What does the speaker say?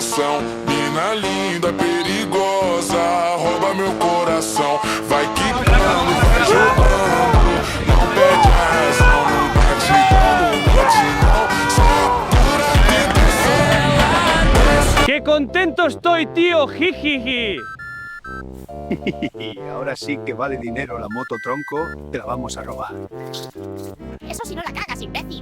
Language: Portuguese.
proteção. Mina linda, perigosa, rouba meu coração. Vai quicando, vai jogando, não perde a razão. No batidão, no batidão, só pura tentação. ¡Qué contento estoy, tío! ¡Jijiji! Ahora sí que vale dinero la moto, tronco. Te la vamos a robar. Eso si no la cagas, imbécil.